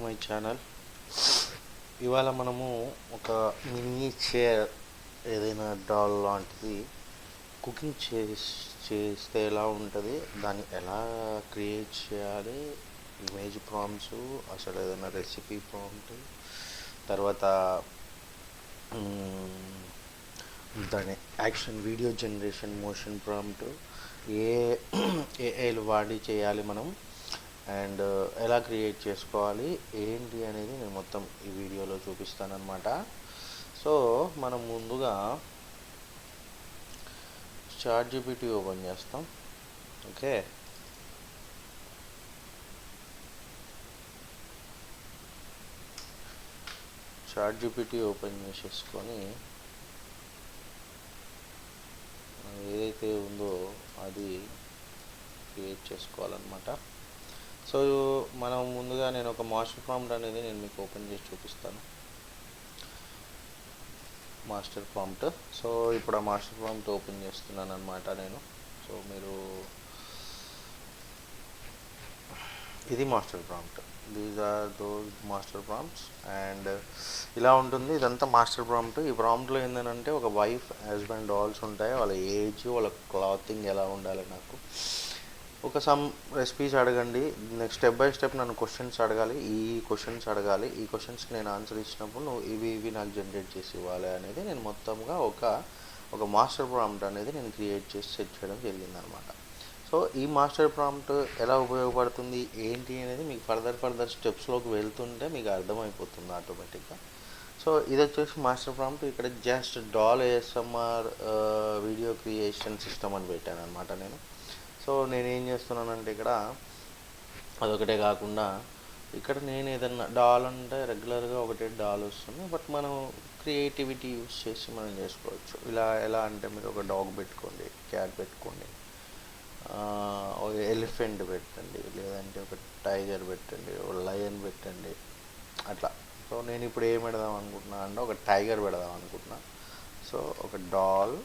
My channel. ఇవాళ మనము ఒక మినియేచర్ ఏదైనా డాల్ లాంటిది కుకింగ్ చేస్తే ఎలా ఉంటుంది, దాన్ని ఎలా క్రియేట్ చేయాలి, ఇమేజ్ ప్రాంప్ట్స్, అసలు ఏదైనా రెసిపీ ప్రాంప్ట్, తర్వాత దాని action video generation motion prompt ఏ ఏఐలు వాడి చేయాలి మనం, అండ్ ఎలా క్రియేట్ చేసుకోవాలి ఏంటి అనేది నేను మొత్తం ఈ వీడియోలో చూపిస్తానన్నమాట. సో మనం ముందుగా ChatGPT ఓపెన్ చేస్తాం. ఓకే, ChatGPT ఓపెన్ చేసేసుకొని ఏదైతే ఉందో అది క్రియేట్ చేసుకోవాలన్నమాట. సో మనం ముందుగా నేను ఒక మాస్టర్ ప్రాంప్ట్ అనేది నేను మీకు ఓపెన్ చేసి చూపిస్తాను. Master prompt. సో ఇప్పుడు ఆ మాస్టర్ ప్రాంప్ట్ ఓపెన్ చేస్తున్నాను అనమాట నేను. సో మీరు ఇది master prompt, these are those master prompts. And ఇలా ఉంటుంది, ఇదంతా మాస్టర్ ప్రాంప్ట్. ఈ ప్రాంప్ట్లో ఏంటంటే ఒక వైఫ్ హస్బెండ్ డాల్స్ ఉంటాయి, వాళ్ళ ఏజ్, వాళ్ళ క్లాతింగ్ ఎలా ఉండాలి, నాకు ఒక సమ్ రెసిపీస్ అడగండి, నెక్స్ట్ స్టెప్ బై స్టెప్ నన్ను క్వశ్చన్స్ అడగాలి, ఈ క్వశ్చన్స్ అడగాలి, ఈ క్వశ్చన్స్కి నేను ఆన్సర్ ఇచ్చినప్పుడు నువ్వు ఇవి నాకు జనరేట్ చేసి ఇవ్వాలి అనేది నేను మొత్తంగా ఒక మాస్టర్ ప్రాంప్ట్ అనేది నేను క్రియేట్ చేసి సెట్ చేయడం జరిగిందనమాట. సో ఈ మాస్టర్ ప్రాంప్ట్ ఎలా ఉపయోగపడుతుంది ఏంటి అనేది మీకు ఫర్దర్ స్టెప్స్లోకి వెళ్తుంటే మీకు అర్థమైపోతుంది ఆటోమేటిక్గా. సో ఇది వచ్చేసి మాస్టర్ ప్రాంప్ట్. ఇక్కడ just doll ASMR video creation system అని పెట్టాను అనమాట నేను. సో నేనేం చేస్తున్నానంటే ఇక్కడ అదొకటే కాకుండా ఇక్కడ నేను ఏదన్నా డాల్ అంటే రెగ్యులర్గా ఒకటే డాల్ వస్తుంది, బట్ మనం క్రియేటివిటీ యూస్ చేసి మనం చేసుకోవచ్చు. ఎలా అంటే మీరు ఒక డాగ్ పెట్టుకోండి, క్యాట్ పెట్టుకోండి, ఒక ఎలిఫెంట్ పెట్టండి, లేదంటే ఒక టైగర్ పెట్టండి, ఒక లయన్ పెట్టండి, అట్లా. సో నేను ఇప్పుడు ఏం పెడదాం అనుకుంటున్నా అంటే ఒక టైగర్ పెడదాం అనుకుంటున్నా. సో ఒక doll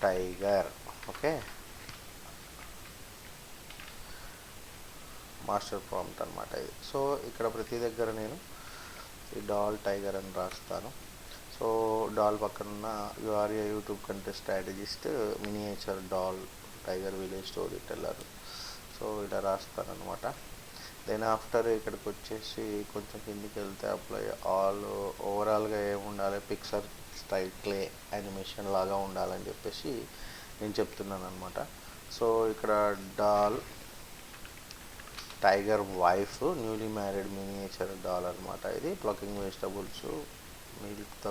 tiger. Okay, master prompt అనమాట ఇది. సో ఇక్కడ ప్రతి దగ్గర నేను ఈ డాల్ టైగర్ అని రాస్తాను. సో డాల్ పక్కన you're a YouTube content strategist miniature doll tiger village storyteller. So ఇలా రాస్తాను అనమాట. దెన్ ఆఫ్టర్ ఇక్కడికి వచ్చేసి కొంచెం కిందికి వెళ్తే అప్లై ఆల్, ఓవరాల్గా ఏముండాలి, పిక్సర్ స్టైల్ క్లే యానిమేషన్ లాగా ఉండాలని చెప్పేసి నేను చెప్తున్నాను అనమాట. సో ఇక్కడ doll tiger wife newly married miniature doll అనమాట. ఇది plucking vegetables, milk the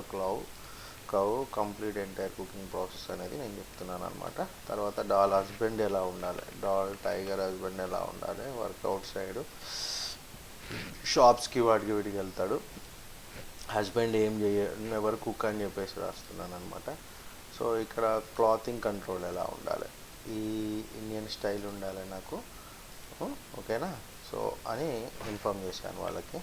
cow complete entire cooking process అనేది నేను చెప్తున్నాను అనమాట. తర్వాత డాల్ హస్బెండ్ ఎలా ఉండాలి, డాల్ టైగర్ హస్బెండ్ ఎలా ఉండాలి, వర్కౌట్ సైడ్ షాప్స్కి వాటికి వీటికి వెళ్తాడు, హస్బెండ్ ఏం ఎవరు కుక్ అని చెప్పేసి రాస్తున్నాను అనమాట. సో ఇక్కడ క్లాతింగ్ కంట్రోల్ ఎలా ఉండాలి, ఈ ఇండియన్ స్టైల్ ఉండాలి నాకు, ఓకేనా, సో అని ఇన్ఫామ్ చేశాను వాళ్ళకి.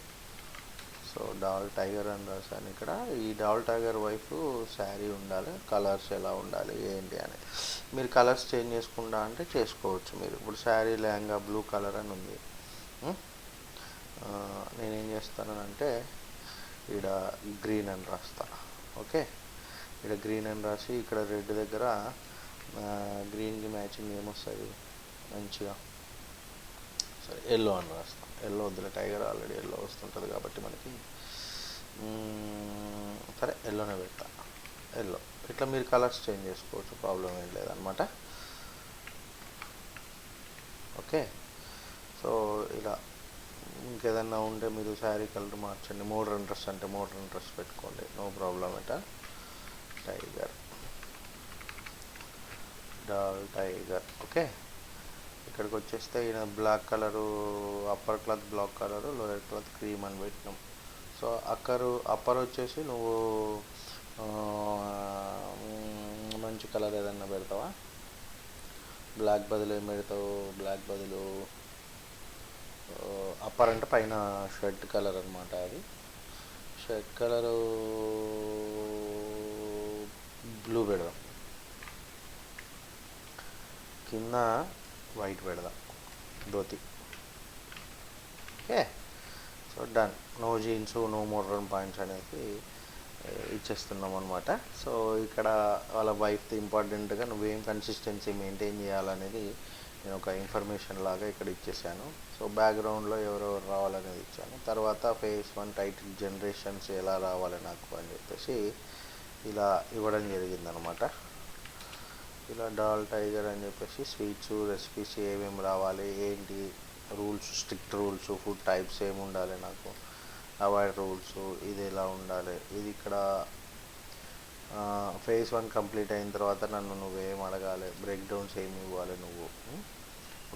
సో డాల్ టైగర్ అని రాశాను ఇక్కడ. ఈ డాల్ టైగర్ వైఫ్ శారీ ఉండాలి, కలర్స్ ఎలా ఉండాలి ఏంటి అని. మీరు కలర్స్ చేంజ్ చేసుకుంటా అంటే చేసుకోవచ్చు. మీరు ఇప్పుడు శారీ లెహంగా బ్లూ కలర్ అని ఉంది, నేనేం చేస్తానంటే ఇక్కడ గ్రీన్ అని రాస్తా. ఓకే, ఇక్కడ గ్రీన్ అని రాసి ఇక్కడ రెడ్ దగ్గర గ్రీన్కి మ్యాచింగ్ ఏమొస్తుంది మంచిగా, సరే ఎల్లో అని రాస్తాం. ఎల్లో వద్దులే, టైగర్ ఆల్రెడీ ఎల్లో వస్తుంటుంది కాబట్టి మనకి, సరే ఎల్లోనే పెడతా, ఎల్లో. ఇట్లా మీరు కలర్స్ చేంజ్ చేసుకోవచ్చు, ప్రాబ్లం ఏం లేదనమాట. ఓకే, సో ఇలా ఇంకేదన్నా ఉంటే మీరు శారీ కలర్ మార్చండి, మోడ్రన్ డ్రెస్ అంటే మోడ్రన్ డ్రెస్ పెట్టుకోండి, no problem at. Tiger doll tiger. Okay, ఇక్కడికి వచ్చేస్తే ఈయన black colour, upper cloth black colour, lower cloth cream అని పెట్టినాం. సో అప్పర్ వచ్చేసి నువ్వు మంచి కలర్ ఏదన్నా పెడతావా, బ్లాక్ బదులు ఏం పెడతావు, బ్లాక్ బదులు అప్పర్ అంటే పైన షర్ట్ కలర్ అనమాట, అది షర్ట్ కలరు బ్లూ పెడదాం, కింద వైట్ పెడదాం dhoti. Okay, so done. No jeans, no modern points అనేది ఇచ్చేస్తున్నాం అనమాట. సో ఇక్కడ వాళ్ళ వైఫ్ది ఇంపార్టెంట్గా నువ్వేం కన్సిస్టెన్సీ మెయింటైన్ చేయాలనేది నేను ఒక ఇన్ఫర్మేషన్ లాగా ఇక్కడ ఇచ్చేసాను. సో బ్యాక్గ్రౌండ్లో ఎవరెవరు రావాలనేది ఇచ్చాను. తర్వాత ఫేజ్ 1 టైటిల్ జనరేషన్స్ ఎలా రావాలి నాకు అని చెప్పేసి ఇలా ఇవ్వడం జరిగిందనమాట. ఇలా డాల్ టైగర్ అని చెప్పేసి స్వీట్స్ రెసిపీస్ ఏమేమి రావాలి, ఏంటి rules, strict rules, food types ఏమి ఉండాలి, నాకు అవాయిడ్ రూల్స్, ఇది ఎలా ఉండాలి, ఇది ఇక్కడ ఫేజ్ 1 కంప్లీట్ అయిన తర్వాత నన్ను నువ్వేం అడగాలి, బ్రేక్ డౌన్స్ ఏమి ఇవ్వాలి నువ్వు,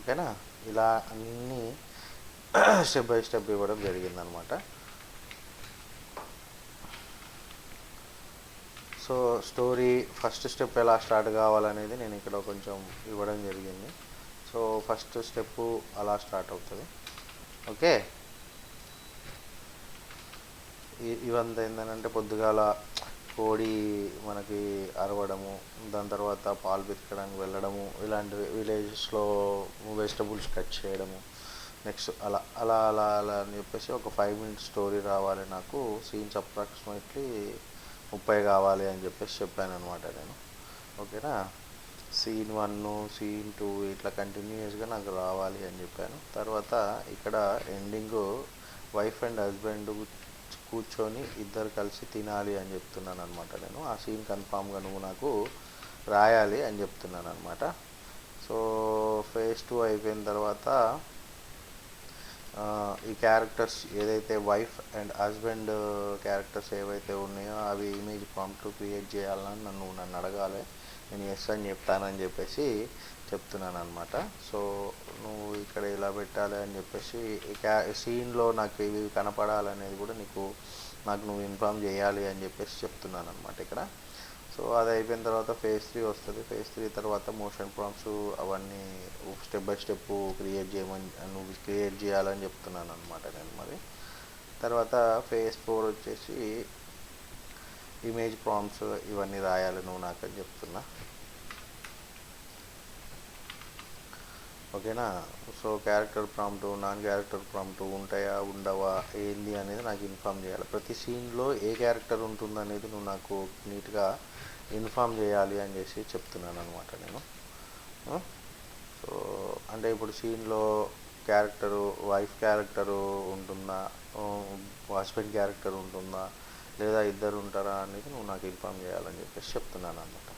ఓకేనా. ఇలా అన్నీ స్టెప్ బై స్టెప్ ఇవ్వడం జరిగిందనమాట. సో స్టోరీ ఫస్ట్ స్టెప్ ఎలా స్టార్ట్ కావాలనేది నేను ఇక్కడ కొంచెం ఇవ్వడం జరిగింది. సో ఫస్ట్ స్టెప్ అలా స్టార్ట్ అవుతుంది. ఓకే, ఇవంతా ఏంటంటే పొద్దుగాల కోడి మనకి అరవడము, దాని తర్వాత పాలు పితకడానికి వెళ్ళడము, ఇలాంటివి విలేజెస్లో వెజిటబుల్స్ కట్ చేయడము, నెక్స్ట్ అలా అలా అలా అలా అని చెప్పేసి ఒక 5 minutes స్టోరీ రావాలి నాకు. సీన్స్ అప్రాక్సిమేట్లీ 30 కావాలి అని చెప్పేసి చెప్పాను అనమాట నేను. ఓకేనా, సీన్ 1, సీన్ 2 ఇట్లా కంటిన్యూస్గా నాకు రావాలి అని చెప్పాను. తర్వాత ఇక్కడ ఎండింగ్ వైఫ్ అండ్ హస్బెండ్ కూర్చొని ఇద్దరు కలిసి తినాలి అని చెప్తున్నాను అనమాట నేను. ఆ సీన్ కన్ఫామ్గా నువ్వు నాకు రాయాలి అని చెప్తున్నాను అనమాట. సో ఫేజ్ 2 అయిపోయిన తర్వాత ఈ క్యారెక్టర్స్ ఏదైతే వైఫ్ అండ్ హస్బెండ్ క్యారెక్టర్స్ ఏవైతే ఉన్నాయో అవి ఇమేజ్ ప్రాంప్ట్ క్రియేట్ చేయాలని నన్ను అడగాలి, నేను ఎస్ అని చెప్తానని చెప్పేసి చెప్తున్నాను అనమాట. సో నువ్వు ఇక్కడ ఇలా పెట్టాలి అని చెప్పేసి సీన్లో నాకు ఇవి కనపడాలనేది కూడా నాకు నువ్వు ఇన్ఫామ్ చేయాలి అని చెప్పేసి చెప్తున్నాను అనమాట ఇక్కడ. సో అది అయిపోయిన తర్వాత ఫేజ్ 3 వస్తుంది. ఫేజ్ 3 తర్వాత మోషన్ ప్రాంప్ట్స్ అవన్నీ స్టెప్ బై స్టెప్ నువ్వు క్రియేట్ చేయాలని చెప్తున్నాను అనమాట నేను. మరి తర్వాత ఫేజ్ 4 వచ్చేసి ఇమేజ్ ప్రాంప్ట్స్ ఇవన్నీ రాయాలి నువ్వు నాకు అని చెప్తున్నా. ఓకేనా, so character prompt, non character prompt ఉంటాయా ఉండవా ఏంది అనేది నాకు ఇన్ఫామ్ చేయాలి. ప్రతి సీన్లో ఏ క్యారెక్టర్ ఉంటుందనేది నువ్వు నాకు నీట్గా ఇన్ఫామ్ చేయాలి అని చేసి చెప్తున్నాను అనమాట నేను. సో అంటే ఇప్పుడు సీన్లో క్యారెక్టరు వైఫ్ క్యారెక్టరు ఉంటుందా, హస్బెండ్ క్యారెక్టర్ ఉంటుందా, లేదా ఇద్దరు ఉంటారా అనేది నువ్వు నాకు ఇన్ఫామ్ చేయాలని చెప్పేసి చెప్తున్నాను అనమాట.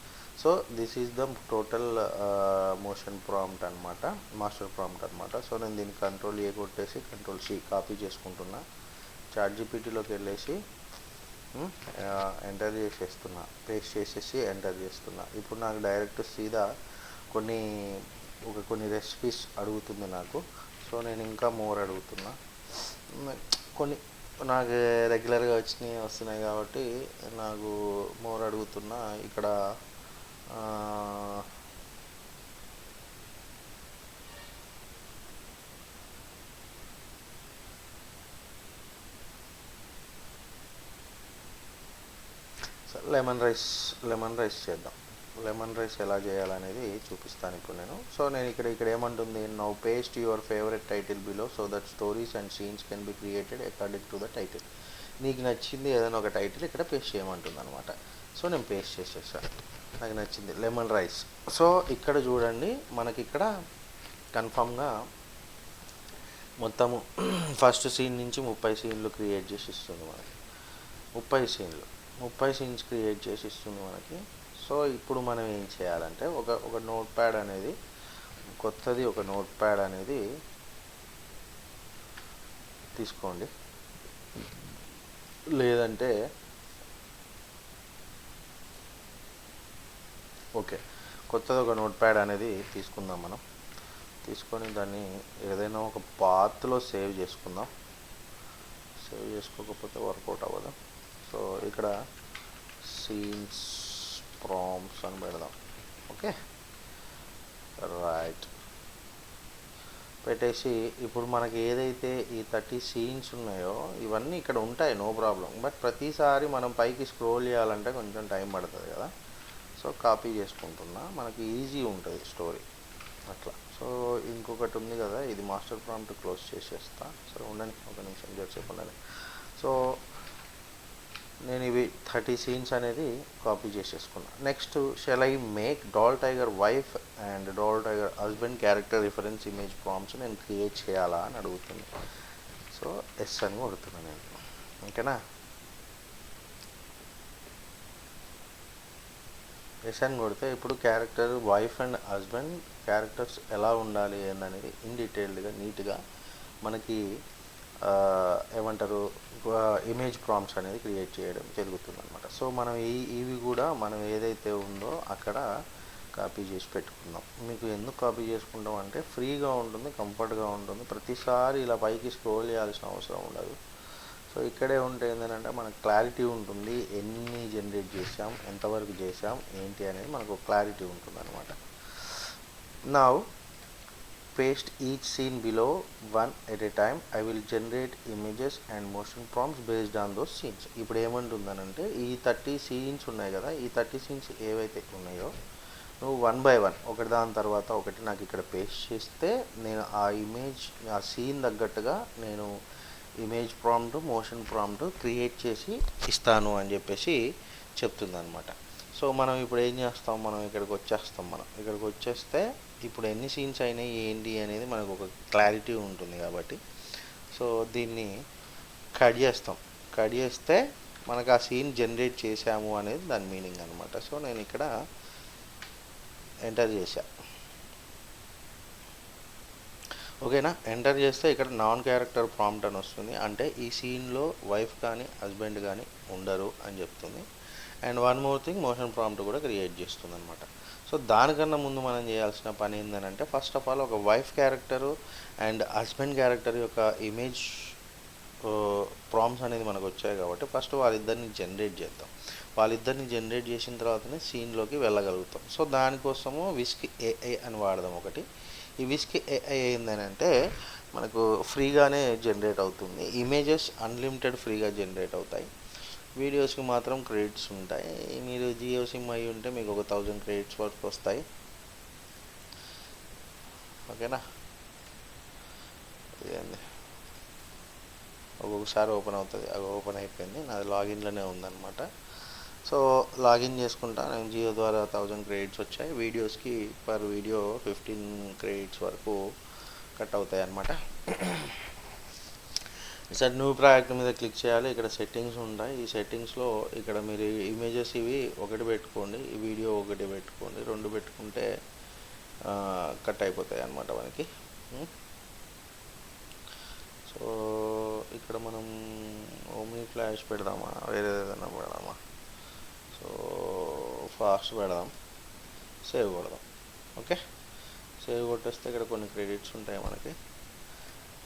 So this is the total motion prompt అనమాట, మాస్టర్ ప్రాంప్ట్ అనమాట. సో నేను దీన్ని Ctrl+A కొట్టేసి Ctrl+C కాపీ చేసుకుంటున్నా. ChatGPTలోకి వెళ్ళేసి ఎంటర్ చేసేస్తున్నా, పేస్ట్ చేసేసి ఎంటర్ చేస్తున్నా. ఇప్పుడు నాకు డైరెక్ట్ సీదా కొన్ని రెసిపీస్ అడుగుతుంది నాకు. సో నేను ఇంకా మోర్ అడుగుతున్నా. కొన్ని నాకు రెగ్యులర్గా వస్తున్నాయి కాబట్టి నాకు మోర్ అడుగుతున్నా. ఇక్కడ లెమన్ రైస్ చేద్దాం. లెమన్ రైస్ ఎలా చేయాలనేది చూపిస్తాను ఇప్పుడు నేను. సో నేను ఇక్కడ ఏమంటుంది, now paste your favourite title below so that stories and scenes can be created according to the title. నీకు నచ్చింది ఏదైనా ఒక టైటిల్ ఇక్కడ పేస్ట్ చేయమంటుంది అనమాట. సో నేను పేస్ట్ చేసేసాను, నాకు నచ్చింది లెమన్ రైస్. సో ఇక్కడ చూడండి, మనకి ఇక్కడ కన్ఫామ్గా మొత్తము ఫస్ట్ సీన్ నుంచి 30 సీన్లు క్రియేట్ చేసి ఇస్తుంది మనకి. 30 సీన్స్ క్రియేట్ చేసి ఇస్తుంది మనకి. సో ఇప్పుడు మనం ఏం చేయాలంటే ఒక నోట్ ప్యాడ్ అనేది కొత్తది, ఒక నోట్ ప్యాడ్ అనేది తీసుకోండి. లేదంటే ఓకే, కొత్తది ఒక నోట్ ప్యాడ్ అనేది తీసుకుందాం మనం. తీసుకొని దాన్ని ఏదైనా ఒక పాత్లో సేవ్ చేసుకుందాం. సేవ్ చేసుకోకపోతే వర్కౌట్ అవ్వదు. సో ఇక్కడ సీన్స్ ప్రాంప్ట్స్ అని పెడదాం. ఓకే, రైట్ పెట్టేసి ఇప్పుడు మనకి ఏదైతే ఈ 30 సీన్స్ ఉన్నాయో ఇవన్నీ ఇక్కడ ఉంటాయి, నో ప్రాబ్లం. బట్ ప్రతిసారి మనం పైకి స్క్రోల్ చేయాలంటే కొంచెం టైం పడుతుంది కదా. సో కాపీ చేసుకుంటున్నా, మనకి ఈజీ ఉంటుంది స్టోరీ అట్లా. సో సో ఇంకొకటి ఉంది కదా, ఇది మాస్టర్ ప్రాంప్ట్ క్లోజ్ చేసేస్తా. సో ఉండండి ఒక నిమిషం జరసేపు ఉండండి. సో నేను ఇవి 30 సీన్స్ అనేది కాపీ చేసేసుకున్నా. Next shall I make doll tiger wife and doll tiger husband character reference image prompts నేను క్రియేట్ చేయాలా అని అడుగుతుంది. సో ఎస్ అని కొడుతున్నాను నేను. ఓకేనా, ఎస్ అని కొడితే ఇప్పుడు character wife and husband characters ఎలా ఉండాలి అనేది ఇన్ డీటెయిల్డ్గా నీట్గా మనకి ఏమంటారు ఇమేజ్ ప్రాంప్ట్స్ అనేది క్రియేట్ చేయడం జరుగుతుంది అనమాట. సో మనం ఇవి కూడా మనం ఏదైతే ఉందో అక్కడ కాపీ చేసి పెట్టుకుందాం. మీకు ఎందుకు కాపీ చేసుకుంటాం అంటే ఫ్రీగా ఉంటుంది, కంఫర్ట్గా ఉంటుంది, ప్రతిసారి ఇలా పైకి స్క్రోల్ చేయాల్సిన అవసరం ఉండదు. సో ఇక్కడే ఉంటే ఏంటంటే మనకు క్లారిటీ ఉంటుంది, ఎన్ని జనరేట్ చేసాం, ఎంతవరకు చేసాం ఏంటి అనేది మనకు క్లారిటీ ఉంటుంది అనమాట. Now paste each scene below one at a time. I will generate images and motion prompts based on those scenes. ఇప్పుడు ఏమంటుందనంటే ఈ 30 సీన్స్ ఉన్నాయి కదా, ఈ 30 సీన్స్ ఏవైతే ఉన్నాయో నువ్వు 1 by 1 ఒకటి దాని తర్వాత ఒకటి నాకు ఇక్కడ పేస్ట్ చేస్తే నేను ఆ ఇమేజ్ ఆ సీన్ తగ్గట్టుగా నేను image prompt motion prompt create చేసి ఇస్తాను అని చెప్పేసి చెప్తుంది అనమాట. సో మనం ఇప్పుడు ఏం చేస్తాం, మనం ఇక్కడికి వచ్చేస్తే ఇప్పుడు ఎన్ని సీన్స్ అయినాయి ఏంటి అనేది మనకు ఒక క్లారిటీ ఉంటుంది కాబట్టి సో దీన్ని కట్ చేస్తే మనకు ఆ సీన్ జనరేట్ చేసాము అనేది దాని మీనింగ్ అనమాట. సో నేను ఇక్కడ ఎంటర్ చేశా. ఓకేనా, ఎంటర్ చేస్తే ఇక్కడ నాన్ క్యారెక్టర్ ప్రాంప్ట్ అని వస్తుంది, అంటే ఈ సీన్లో వైఫ్ కానీ హస్బెండ్ కానీ ఉండరు అని చెప్తుంది. And one more thing, motion prompt కూడా క్రియేట్ చేస్తుంది అనమాట. సో దానికన్నా ముందు మనం చేయాల్సిన పని ఏంటంటే ఫస్ట్ ఆఫ్ ఆల్ ఒక wife character and husband character యొక్క ఇమేజ్ ప్రాంప్ట్స్ అనేది మనకు వచ్చాయి కాబట్టి ఫస్ట్ వాళ్ళిద్దరిని జనరేట్ చేద్దాం. వాళ్ళిద్దరిని జనరేట్ చేసిన తర్వాతనే సీన్లోకి వెళ్ళగలుగుతాం. సో దానికోసము విస్క్ ఏఐ అని వాడదాం ఒకటి. ఈ విస్క్ ఏఐ ఏంటంటే మనకు ఫ్రీగానే జనరేట్ అవుతుంది, ఇమేజెస్ అన్లిమిటెడ్ ఫ్రీగా జనరేట్ అవుతాయి, వీడియోస్కి మాత్రం క్రెడిట్స్ ఉంటాయి. మీరు జియో సిమ్ అయి ఉంటే మీకు ఒక 1000 క్రెడిట్స్ వరకు వస్తాయి. ఓకేనా, ఇదేంది ఒక్కొక్కసారి ఓపెన్ అవుతుంది, అది ఓపెన్ అయిపోయింది, నాది లాగిన్లోనే ఉందన్నమాట. సో లాగిన్ చేసుకుంటా, నేను జియో ద్వారా 1000 క్రెడిట్స్ వచ్చాయి. వీడియోస్కి పర్ వీడియో 15 క్రెడిట్స్ వరకు కట్ అవుతాయి అన్నమాట. సార్ న్యూ ప్రాజెక్ట్ మీద క్లిక్ చేయాలి. ఇక్కడ సెట్టింగ్స్ ఉంటాయి, ఈ సెట్టింగ్స్లో ఇక్కడ మీరు ఇమేజెస్ ఇవి ఒకటి పెట్టుకోండి, ఈ వీడియో ఒకటి పెట్టుకోండి, 2 పెట్టుకుంటే కట్ అయిపోతాయి అన్నమాట మనకి. సో ఇక్కడ మనం ఓమ్ని ఫ్లాష్ పెడదామా, వేరే ఏదైనా పెడదామా? సో ఫాస్ట్ పెడదాం, సేవ్ కొడదాం. ఓకే, సేవ్ కొట్టేస్తే ఇక్కడ కొన్ని క్రెడిట్స్ ఉంటాయి మనకి,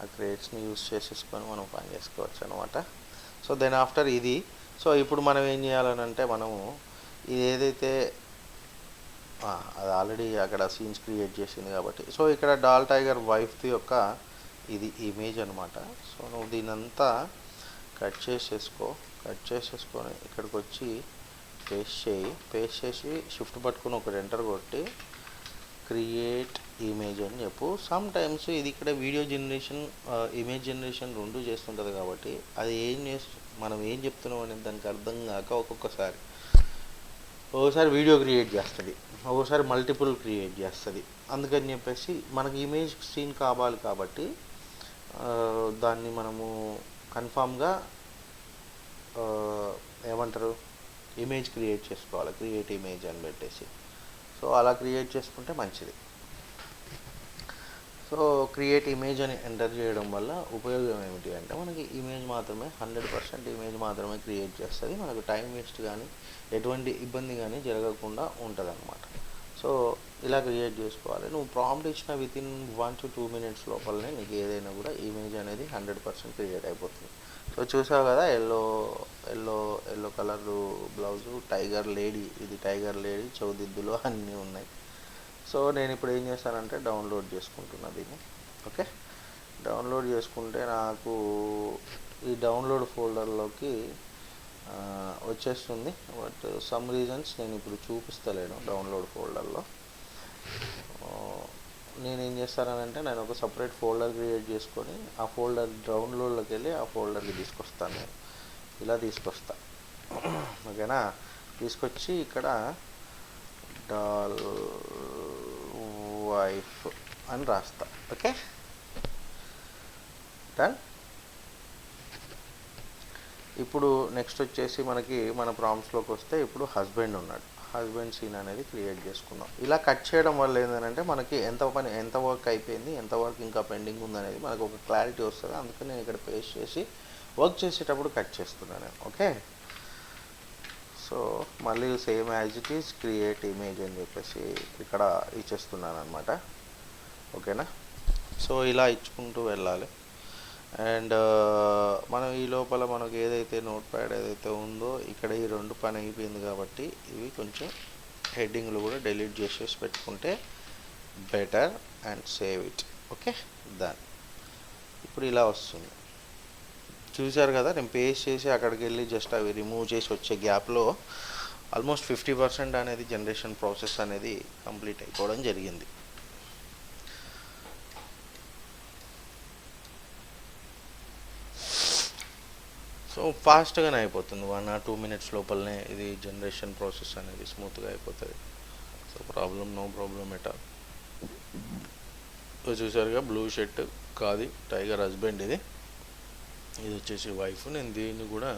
ఆ క్రెడిట్స్ని యూస్ చేసేసుకొని మనం పని చేసుకోవచ్చు అనమాట. సో దెన్ ఆఫ్టర్ ఇది, సో ఇప్పుడు మనం ఏం చేయాలనంటే మనము ఇది ఏదైతే అది ఆల్రెడీ అక్కడ సీన్స్ క్రియేట్ చేసింది కాబట్టి సో ఇక్కడ డాల్ టైగర్ వైఫ్ది యొక్క ఇది ఇమేజ్ అనమాట. సో నువ్వు దీనంతా కట్ చేసేసుకొని ఇక్కడికి వచ్చి పేస్ట్ చేసి షిఫ్ట్ పట్టుకుని ఒకటి ఎంటర్ కొట్టి క్రియేట్ ఇమేజ్ అని చెప్పు. సమ్ టైమ్స్ ఇది ఇక్కడ వీడియో జనరేషన్ ఇమేజ్ జనరేషన్ 2 చేస్తుంటుంది కాబట్టి అది మనం ఏం చెప్తున్నాం అనేది దానికి అర్థం కాక ఒక్కొక్కసారి వీడియో క్రియేట్ చేస్తుంది, ఒక్కోసారి మల్టిపుల్ క్రియేట్ చేస్తుంది. అందుకని చెప్పేసి మనకి ఇమేజ్ సీన్ కావాలి కాబట్టి దాన్ని మనము కన్ఫామ్గా ఏమంటారు ఇమేజ్ క్రియేట్ చేసుకోవాలి, క్రియేట్ ఇమేజ్ అని పెట్టేసి. సో అలా క్రియేట్ చేసుకుంటే మంచిది. సో క్రియేట్ ఇమేజ్ అని ఎంటర్ చేయడం వల్ల ఉపయోగం ఏమిటి అంటే మనకి ఇమేజ్ మాత్రమే 100% ఇమేజ్ మాత్రమే క్రియేట్ చేస్తుంది, మనకు టైం వేస్ట్ కానీ ఎటువంటి ఇబ్బంది కానీ జరగకుండా ఉంటుంది అన్నమాట. సో ఇలా క్రియేట్ చేసుకోవాలి. నువ్వు ప్రాంప్ట్ ఇచ్చిన వితిన్ 1 to 2 minutes లోపలనే నీకు ఏదైనా కూడా ఇమేజ్ అనేది 100% క్రియేట్ అయిపోతుంది. సో చూసావు కదా, yellow colour blouse, tiger lady, ఇది టైగర్ లేడీ, చౌదిద్దులు అన్నీ ఉన్నాయి. సో నేను ఇప్పుడు ఏం చేస్తానంటే డౌన్లోడ్ చేసుకుంటున్నా దీన్ని. ఓకే, డౌన్లోడ్ చేసుకుంటే నాకు ఈ డౌన్లోడ్ ఫోల్డర్లోకి వచ్చేస్తుంది. బట్ సమ్ రీజన్స్ నేను ఇప్పుడు చూపిస్తలేను డౌన్లోడ్ ఫోల్డర్లో. నేనేం చేస్తానంటే నేను ఒక సపరేట్ ఫోల్డర్ క్రియేట్ చేసుకొని ఆ ఫోల్డర్ డౌన్లోడ్లోకి వెళ్ళి ఆ ఫోల్డర్కి తీసుకొస్తాను. నేను ఇలా తీసుకొస్తా. ఓకేనా? తీసుకొచ్చి ఇక్కడ డాల్ వైఫ్ అని రాస్తా. Okay, done. ఇప్పుడు నెక్స్ట్ వచ్చేసి మనకి మన ప్రాంప్ట్స్లోకి వస్తే ఇప్పుడు హస్బెండ్ ఉన్నాడు. హస్బెండ్ సీన్ అనేది క్రియేట్ చేసుకుందాం. ఇలా కట్ చేయడం వల్ల ఏంటంటే మనకి ఎంత వర్క్ అయిపోయింది, ఎంత వర్క్ ఇంకా పెండింగ్ ఉందనేది మనకు ఒక క్లారిటీ వస్తుంది. అందుకని నేను ఇక్కడ పేస్ట్ చేసి వర్క్ చేసేటప్పుడు కట్ చేస్తున్నాను నేను. ఓకే, సో మళ్ళీ same as it is create image అని చెప్పేసి ఇక్కడ ఇచ్చేస్తున్నాను అనమాట. ఓకేనా? సో ఇలా ఇచ్చుకుంటూ వెళ్ళాలి. అండ్ మనం ఈ లోపల మనకు ఏదైతే నోట్ ప్యాడ్ ఏదైతే ఉందో ఇక్కడ ఈ 2 పని అయిపోయింది కాబట్టి ఇవి కొంచెం హెడ్డింగ్లు కూడా డిలీట్ చేసేసి పెట్టుకుంటే better and save it. Okay, దాని ఇప్పుడు ఇలా వస్తుంది. చూసారు కదా, నేను పేస్ట్ చేసి అక్కడికి వెళ్ళి జస్ట్ అవి రిమూవ్ చేసి వచ్చే గ్యాప్లో ఆల్మోస్ట్ 50% అనేది జనరేషన్ ప్రాసెస్ అనేది కంప్లీట్ అయిపోవడం జరిగింది. సో ఫాస్ట్గానే అయిపోతుంది. 1 or 2 minutes లోపలనే ఇది జనరేషన్ ప్రాసెస్ అనేది స్మూత్గా అయిపోతుంది. So no problem at all. చూసారుగా, బ్లూ షర్ట్ కాది టైగర్ హస్బెండ్, ఇది వచ్చేసి వైఫ్. నేను దీన్ని కూడా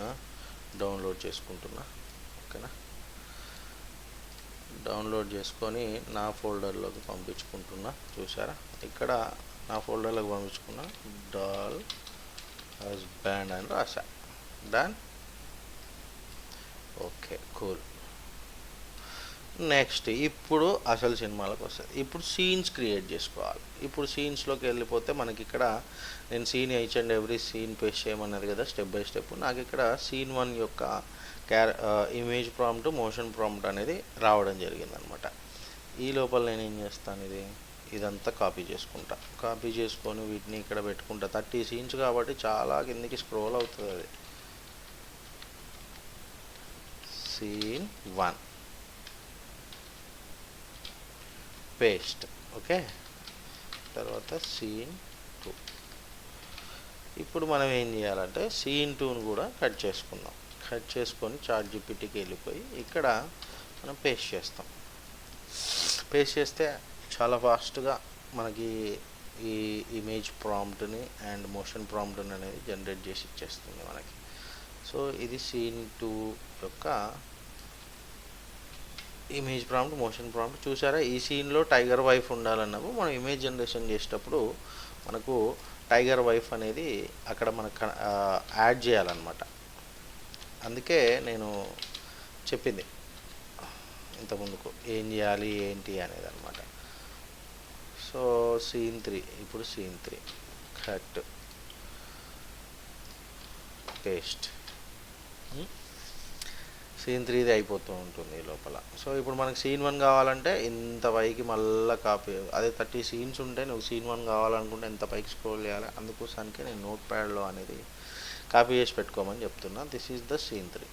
డౌన్లోడ్ చేసుకుంటున్నా. ఓకేనా? డౌన్లోడ్ చేసుకొని నా ఫోల్డర్లోకి పంపించుకుంటున్నా. చూసారా, ఇక్కడ నా ఫోల్డర్లోకి పంపించుకున్నా, డాల్ హస్బెండ్ అని రాసా. డన్. Okay, cool. నెక్స్ట్ ఇప్పుడు అసలు సినిమాలకు వస్తుంది. ఇప్పుడు సీన్స్ క్రియేట్ చేసుకోవాలి. ఇప్పుడు సీన్స్లోకి వెళ్ళిపోతే మనకి ఇక్కడ నేను scene each and every scene paste చేయమన్నది కదా స్టెప్ బై స్టెప్. నాకు ఇక్కడ సీన్ 1 యొక్క ఇమేజ్ ప్రాంప్ట్, మోషన్ ప్రాంప్ట్ అనేది రావడం జరిగిందనమాట. ఈ లోపల నేను ఏం చేస్తాను, ఇదంతా కాపీ చేసుకుంటా. కాపీ చేసుకొని వీటిని ఇక్కడ పెట్టుకుంటా. 30 సీన్స్ కాబట్టి చాలా కిందికి స్క్రోల్ అవుతుంది. అది సీన్ 1 పేస్ట్. ఓకే, తర్వాత సీన్ 2. ఇప్పుడు మనం ఏం చేయాలంటే సీన్ 2ని కూడా కట్ చేసుకుందాం. కట్ చేసుకొని చాట్ జీపీటీకి వెళ్ళిపోయి ఇక్కడ మనం పేస్ట్ చేస్తాం. పేస్ట్ చేస్తే చాలా ఫాస్ట్గా మనకి ఈ ఇమేజ్ ప్రాంప్ట్ని అండ్ మోషన్ ప్రాంప్ట్ని అనేది జనరేట్ చేసి ఇచ్చేస్తుంది మనకి. సో ఇది సీన్ 2 యొక్క ఇమేజ్ ప్రాంప్ట్, మోషన్ ప్రాంప్ట్. చూసారా, ఈ సీన్లో టైగర్ వైఫ్ ఉండాలన్నప్పుడు మనం ఇమేజ్ జనరేషన్ చేసేటప్పుడు మనకు టైగర్ వైఫ్ అనేది అక్కడ మనకు యాడ్ చేయాలన్నమాట. అందుకే నేను చెప్పింది ఇంతకుముందుకు ఏం చేయాలి ఏంటి అనేది అనమాట. సో సీన్ 3, ఇప్పుడు సీన్ 3 కట్ పేస్ట్. సీన్ 3ది అయిపోతూ ఉంటుంది ఈ లోపల. సో ఇప్పుడు మనకి సీన్ 1 కావాలంటే ఇంత పైకి మళ్ళీ కాపీ. అదే 30 సీన్స్ ఉంటే నువ్వు సీన్ 1 కావాలనుకుంటే ఎంత పైకి స్క్రోల్ చేయాలి. అందుకోసానికి నేను నోట్ ప్యాడ్లో అనేది కాపీ చేసి పెట్టుకోమని చెప్తున్నా. This is the scene 3.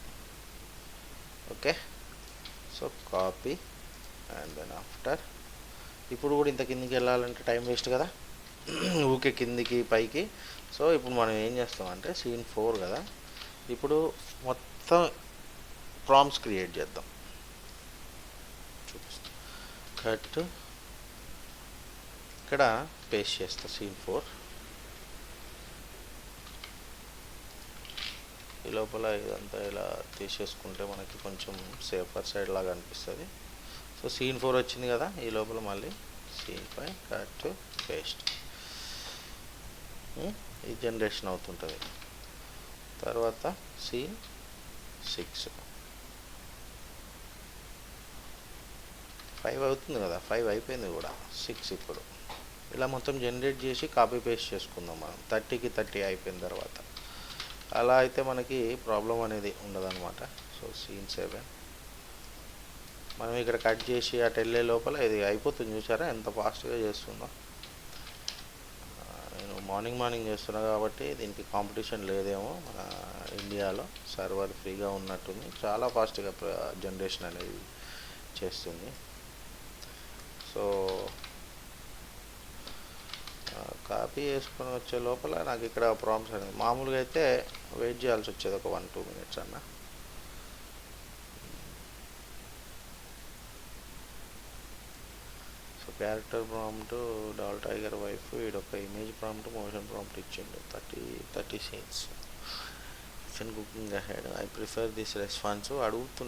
Okay, so copy and then after. ఇప్పుడు కూడా ఇంత కిందికి వెళ్ళాలంటే టైం వేస్ట్ కదా, ఊకే కిందికి పైకి. సో ఇప్పుడు మనం ఏం చేస్తామంటే సీన్ 4 కదా, ఇప్పుడు మొత్తం ప్రాంప్ట్స్ క్రియేట్ చేద్దాం. చూపిస్తాం. కట్ ఇక్కడ పేస్ట్ చేస్తా సీన్ 4. ఈ లోపల ఇదంతా ఇలా తీసేసుకుంటే మనకి కొంచెం సేఫర్ సైడ్ లాగా అనిపిస్తుంది. సో సీన్ 4 వచ్చింది కదా, ఈ లోపల మళ్ళీ సీన్ 5 కట్ పేస్ట్. ఈ జనరేషన్ అవుతుంటుంది. తర్వాత సీన్ 6 5 అవుతుంది కదా, 5 అయిపోయింది కూడా, 6 ఇప్పుడు. ఇలా మొత్తం జనరేట్ చేసి కాపీ పేస్ట్ చేసుకుందాం మనం 30కి 30 అయిపోయిన తర్వాత. అలా అయితే మనకి ప్రాబ్లం అనేది ఉండదన్నమాట. సో సీన్ 7 మనం ఇక్కడ కట్ చేసి అటు వెళ్ళే లోపల ఇది అయిపోతుంది. చూసారా ఎంత ఫాస్ట్గా చేస్తుందో. నేను మార్నింగ్ చేస్తున్నా కాబట్టి దీనికి కాంపిటీషన్ లేదేమో. మన ఇండియాలో సర్వర్ ఫ్రీగా ఉన్నట్టుంది. చాలా ఫాస్ట్గా జనరేషన్ అనేది చేస్తుంది. సో కాపీ చేసుకొని వచ్చే లోపల నాకు ఇక్కడ ప్రాంప్ట్స్ అనేది మామూలుగా అయితే వెయిట్ చేయాల్సి వచ్చేది ఒక 1-2 మినిట్స్ అన్న. So character prompt doll tiger wife, ఈడొక ఇమేజ్ ప్రాంప్ట్, మోషన్ ప్రాంప్ట్ ఇచ్చిండు. 30 scenes. Kitchen cooking ahead, I prefer this response అడుగుతున్నా.